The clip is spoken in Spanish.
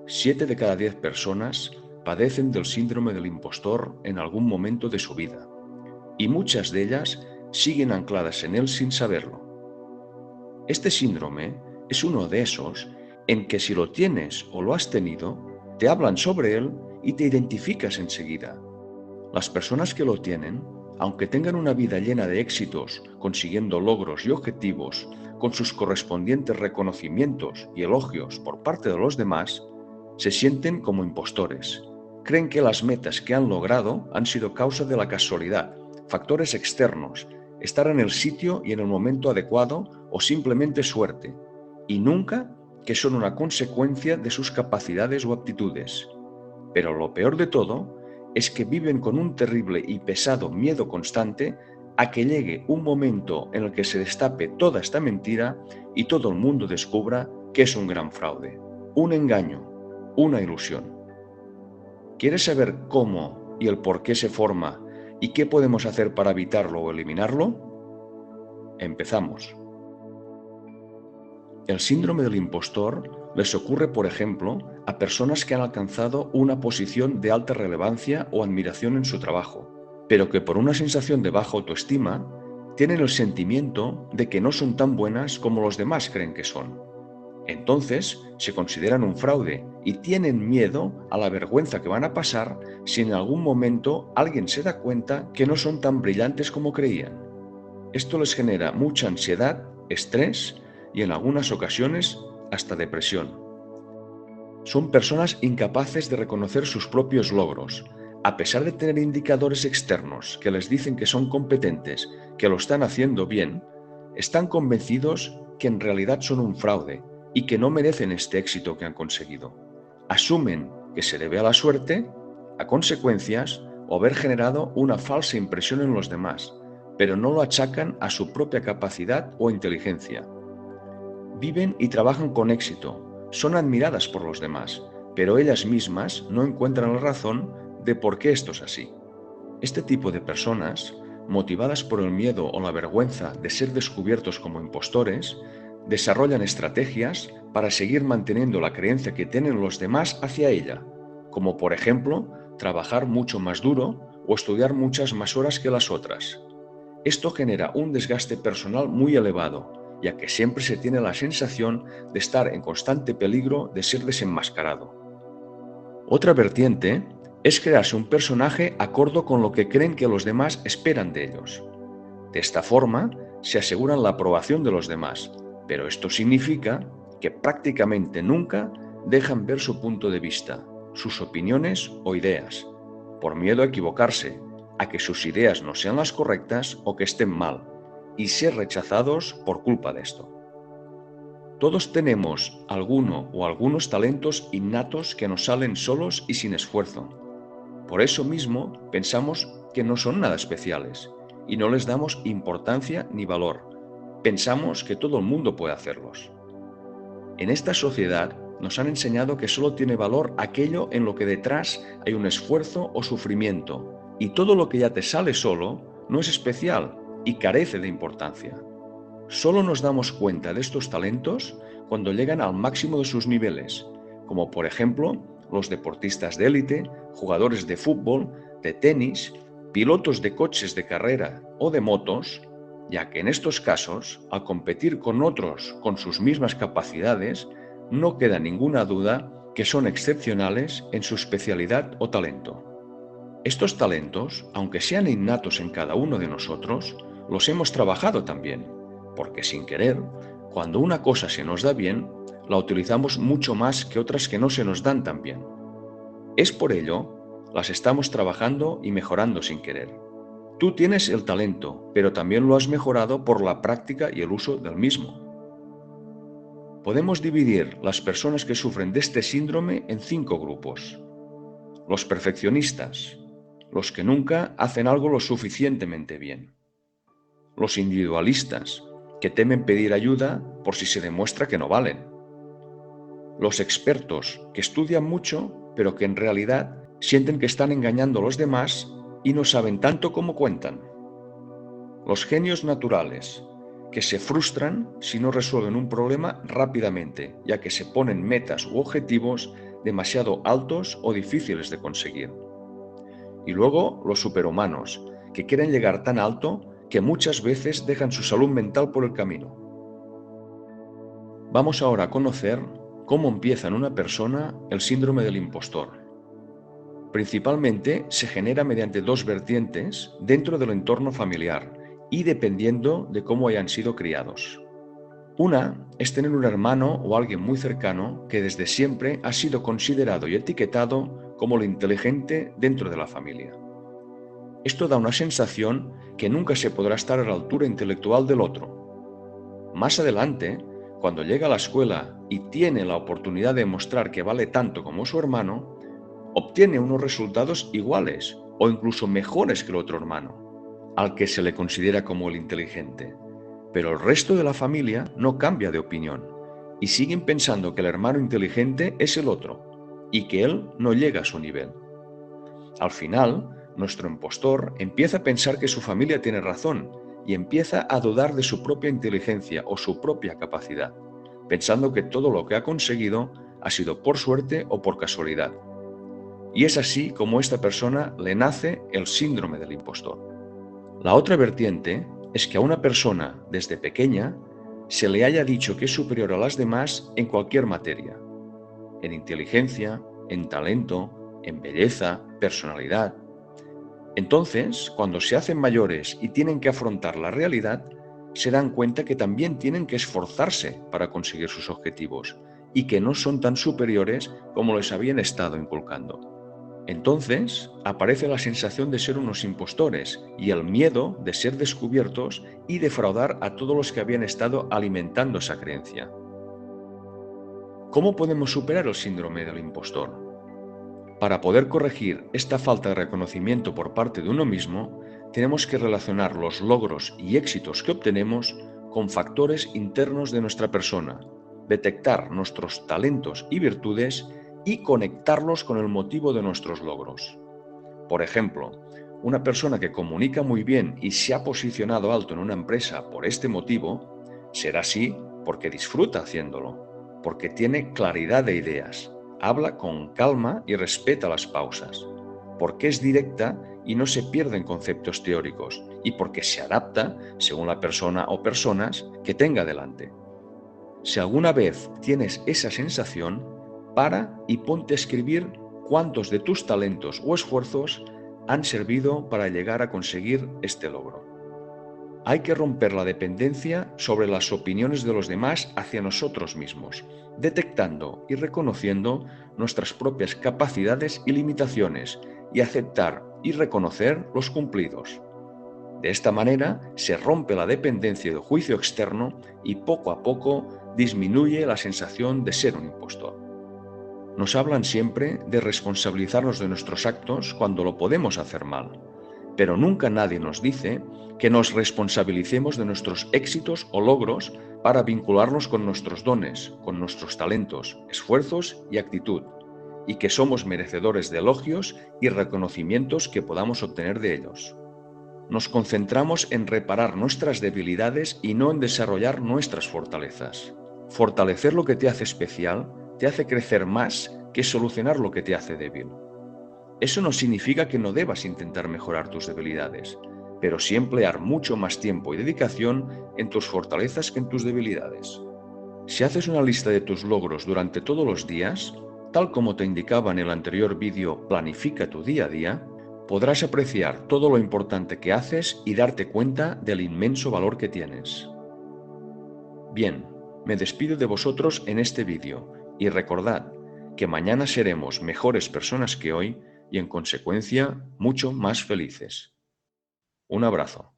7 de cada 10 personas padecen del síndrome del impostor en algún momento de su vida, y muchas de ellas siguen ancladas en él sin saberlo. Este síndrome es uno de esos en que si lo tienes o lo has tenido, te hablan sobre él y te identificas enseguida. Las personas que lo tienen, aunque tengan una vida llena de éxitos, consiguiendo logros y objetivos, con sus correspondientes reconocimientos y elogios por parte de los demás, se sienten como impostores. Creen que las metas que han logrado han sido causa de la casualidad, factores externos, estar en el sitio y en el momento adecuado o simplemente suerte, y nunca que son una consecuencia de sus capacidades o aptitudes. Pero lo peor de todo es que viven con un terrible y pesado miedo constante a que llegue un momento en el que se destape toda esta mentira y todo el mundo descubra que es un gran fraude, un engaño, una ilusión. ¿Quieres saber cómo y el por qué se forma y qué podemos hacer para evitarlo o eliminarlo? Empezamos. El síndrome del impostor les ocurre, por ejemplo, a personas que han alcanzado una posición de alta relevancia o admiración en su trabajo, pero que por una sensación de baja autoestima tienen el sentimiento de que no son tan buenas como los demás creen que son. Entonces se consideran un fraude y tienen miedo a la vergüenza que van a pasar si en algún momento alguien se da cuenta que no son tan brillantes como creían. Esto les genera mucha ansiedad, estrés y en algunas ocasiones hasta depresión. Son personas incapaces de reconocer sus propios logros, a pesar de tener indicadores externos que les dicen que son competentes, que lo están haciendo bien, están convencidos que en realidad son un fraude y que no merecen este éxito que han conseguido. Asumen que se debe a la suerte, a consecuencias o haber generado una falsa impresión en los demás, pero no lo achacan a su propia capacidad o inteligencia. Viven y trabajan con éxito, son admiradas por los demás, pero ellas mismas no encuentran la razón de por qué esto es así. Este tipo de personas, motivadas por el miedo o la vergüenza de ser descubiertos como impostores, desarrollan estrategias para seguir manteniendo la creencia que tienen los demás hacia ella, como por ejemplo, trabajar mucho más duro o estudiar muchas más horas que las otras. Esto genera un desgaste personal muy elevado, ya que siempre se tiene la sensación de estar en constante peligro de ser desenmascarado. Otra vertiente es crearse un personaje acorde con lo que creen que los demás esperan de ellos. De esta forma, se aseguran la aprobación de los demás, pero esto significa que prácticamente nunca dejan ver su punto de vista, sus opiniones o ideas, por miedo a equivocarse, a que sus ideas no sean las correctas o que estén mal, y ser rechazados por culpa de esto. Todos tenemos alguno o algunos talentos innatos que nos salen solos y sin esfuerzo. Por eso mismo pensamos que no son nada especiales y no les damos importancia ni valor. Pensamos que todo el mundo puede hacerlos. En esta sociedad nos han enseñado que solo tiene valor aquello en lo que detrás hay un esfuerzo o sufrimiento, y todo lo que ya te sale solo no es especial y carece de importancia. Solo nos damos cuenta de estos talentos cuando llegan al máximo de sus niveles, como por ejemplo los deportistas de élite, jugadores de fútbol, de tenis, pilotos de coches de carrera o de motos, ya que en estos casos, al competir con otros con sus mismas capacidades, no queda ninguna duda que son excepcionales en su especialidad o talento. Estos talentos, aunque sean innatos en cada uno de nosotros, los hemos trabajado también, porque sin querer, cuando una cosa se nos da bien, la utilizamos mucho más que otras que no se nos dan tan bien. Es por ello, las estamos trabajando y mejorando sin querer. Tú tienes el talento, pero también lo has mejorado por la práctica y el uso del mismo. Podemos dividir las personas que sufren de este síndrome en 5 grupos. Los perfeccionistas, los que nunca hacen algo lo suficientemente bien. Los individualistas, que temen pedir ayuda por si se demuestra que no valen. Los expertos, que estudian mucho, pero que en realidad sienten que están engañando a los demás y no saben tanto como cuentan. Los genios naturales, que se frustran si no resuelven un problema rápidamente, ya que se ponen metas u objetivos demasiado altos o difíciles de conseguir. Y luego los superhumanos, que quieren llegar tan alto que muchas veces dejan su salud mental por el camino. Vamos ahora a conocer cómo empieza en una persona el síndrome del impostor. Principalmente se genera mediante dos vertientes dentro del entorno familiar y dependiendo de cómo hayan sido criados. Una es tener un hermano o alguien muy cercano que desde siempre ha sido considerado y etiquetado como el inteligente dentro de la familia. Esto da una sensación que nunca se podrá estar a la altura intelectual del otro. Más adelante, cuando llega a la escuela y tiene la oportunidad de demostrar que vale tanto como su hermano, obtiene unos resultados iguales o incluso mejores que el otro hermano, al que se le considera como el inteligente. Pero el resto de la familia no cambia de opinión y siguen pensando que el hermano inteligente es el otro y que él no llega a su nivel. Al final, nuestro impostor empieza a pensar que su familia tiene razón y empieza a dudar de su propia inteligencia o su propia capacidad, pensando que todo lo que ha conseguido ha sido por suerte o por casualidad. Y es así como a esta persona le nace el síndrome del impostor. La otra vertiente es que a una persona desde pequeña se le haya dicho que es superior a las demás en cualquier materia, en inteligencia, en talento, en belleza, personalidad. Entonces, cuando se hacen mayores y tienen que afrontar la realidad, se dan cuenta que también tienen que esforzarse para conseguir sus objetivos y que no son tan superiores como les habían estado inculcando. Entonces aparece la sensación de ser unos impostores y el miedo de ser descubiertos y defraudar a todos los que habían estado alimentando esa creencia. ¿Cómo podemos superar el síndrome del impostor? Para poder corregir esta falta de reconocimiento por parte de uno mismo, tenemos que relacionar los logros y éxitos que obtenemos con factores internos de nuestra persona, detectar nuestros talentos y virtudes y conectarlos con el motivo de nuestros logros. Por ejemplo, una persona que comunica muy bien y se ha posicionado alto en una empresa por este motivo, será así porque disfruta haciéndolo, porque tiene claridad de ideas, habla con calma y respeta las pausas, porque es directa y no se pierde en conceptos teóricos, y porque se adapta según la persona o personas que tenga delante. Si alguna vez tienes esa sensación, para y ponte a escribir cuántos de tus talentos o esfuerzos han servido para llegar a conseguir este logro. Hay que romper la dependencia sobre las opiniones de los demás hacia nosotros mismos, detectando y reconociendo nuestras propias capacidades y limitaciones y aceptar y reconocer los cumplidos. De esta manera se rompe la dependencia del juicio externo y poco a poco disminuye la sensación de ser un impostor. Nos hablan siempre de responsabilizarnos de nuestros actos cuando lo podemos hacer mal, pero nunca nadie nos dice que nos responsabilicemos de nuestros éxitos o logros para vincularnos con nuestros dones, con nuestros talentos, esfuerzos y actitud, y que somos merecedores de elogios y reconocimientos que podamos obtener de ellos. Nos concentramos en reparar nuestras debilidades y no en desarrollar nuestras fortalezas. Fortalecer lo que te hace especial te hace crecer más que solucionar lo que te hace débil. Eso no significa que no debas intentar mejorar tus debilidades, pero sí emplear mucho más tiempo y dedicación en tus fortalezas que en tus debilidades. Si haces una lista de tus logros durante todos los días, tal como te indicaba en el anterior vídeo Planifica tu día a día, podrás apreciar todo lo importante que haces y darte cuenta del inmenso valor que tienes. Bien, me despido de vosotros en este vídeo y recordad que mañana seremos mejores personas que hoy y en consecuencia mucho más felices. Un abrazo.